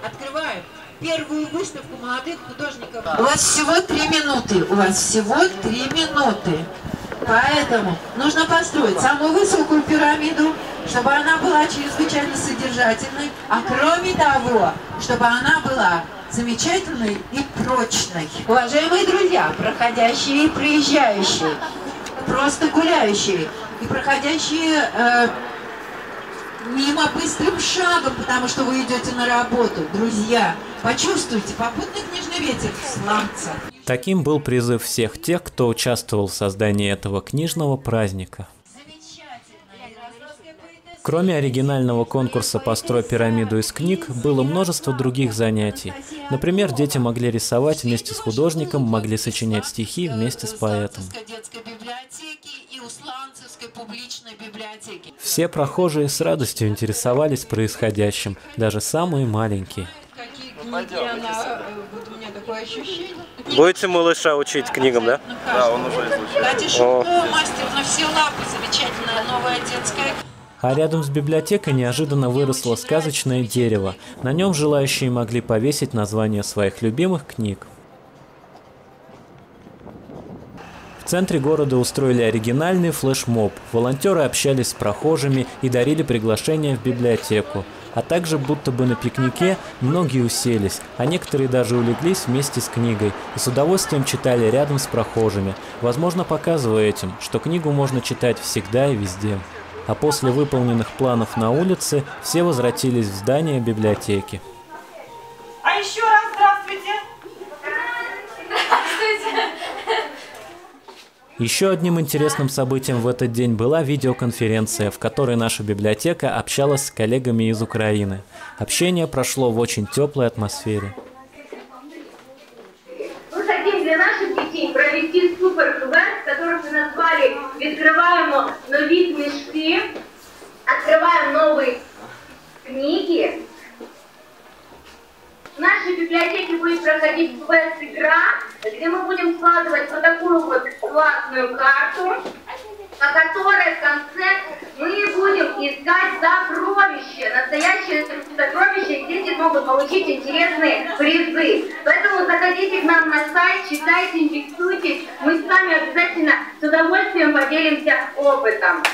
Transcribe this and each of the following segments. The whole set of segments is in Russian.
Открываем первую выставку молодых художников. У вас всего 3 минуты. У вас всего 3 минуты. Поэтому нужно построить самую высокую пирамиду, чтобы она была чрезвычайно содержательной, а кроме того, чтобы она была замечательной и прочной. Уважаемые друзья, проходящие и проезжающие, просто гуляющие и проходящие мимо быстрым шагом, потому что вы идете на работу. Друзья, почувствуйте попутный книжный ветер в сланцах. Таким был призыв всех тех, кто участвовал в создании этого книжного праздника. Кроме оригинального конкурса «Построй пирамиду из книг», было множество других занятий. Например, дети могли рисовать вместе с художником, могли сочинять стихи вместе с поэтом. Все прохожие с радостью интересовались происходящим, даже самые маленькие. Будете малыша учить книгам, да? Да, он уже изучил. Кстати, Шумко, мастер на все лапы, замечательная новая детская. А рядом с библиотекой неожиданно выросло сказочное дерево. На нем желающие могли повесить названия своих любимых книг. В центре города устроили оригинальный флешмоб. Волонтеры общались с прохожими и дарили приглашения в библиотеку. А также, будто бы на пикнике, многие уселись, а некоторые даже улеглись вместе с книгой и с удовольствием читали рядом с прохожими, возможно, показывая этим, что книгу можно читать всегда и везде. А после выполненных планов на улице все возвратились в здание библиотеки. А еще раз здравствуйте! Здравствуйте! Еще одним интересным событием в этот день была видеоконференция, в которой наша библиотека общалась с коллегами из Украины. Общение прошло в очень теплой атмосфере. Мы хотим для наших детей провести супер-квест, который мы назвали «Відкриваємо нові книжки», «Открываем новые книги». В нашей библиотеке будет проходить квест-игра, где мы будем складывать вот такую вот классную карту, по которой в конце мы будем искать сокровища, настоящие сокровища, и дети могут получить интересные призы. Поэтому заходите к нам на сайт, читайте, инфектуйтесь, мы с вами обязательно с удовольствием поделимся опытом.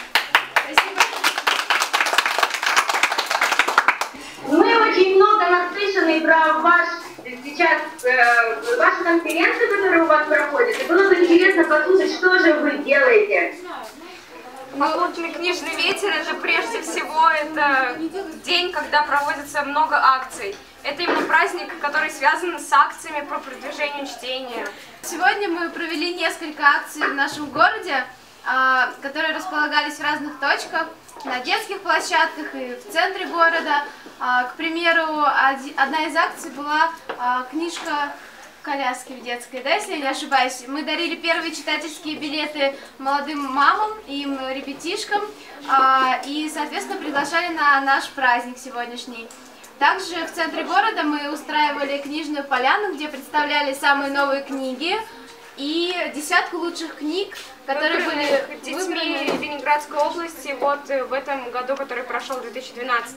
Спасибо. Мы очень много наслышаны про вашу конференцию, которая у вас проходит. И было бы интересно послушать, что же вы делаете. Попутный книжный ветер — это прежде всего день, когда проводится много акций. Это именно праздник, который связан с акциями по продвижению чтения. Сегодня мы провели несколько акций в нашем городе, которые располагались в разных точках, на детских площадках и в центре города. К примеру, одна из акций была книжка коляски в детской, да, если я не ошибаюсь. Мы дарили первые читательские билеты молодым мамам и ребятишкам и, соответственно, приглашали на наш праздник сегодняшний. Также в центре города мы устраивали книжную поляну, где представляли самые новые книги и десятку лучших книг, которые были детьми Ленинградской области вот в этом году, который прошел, в 2012.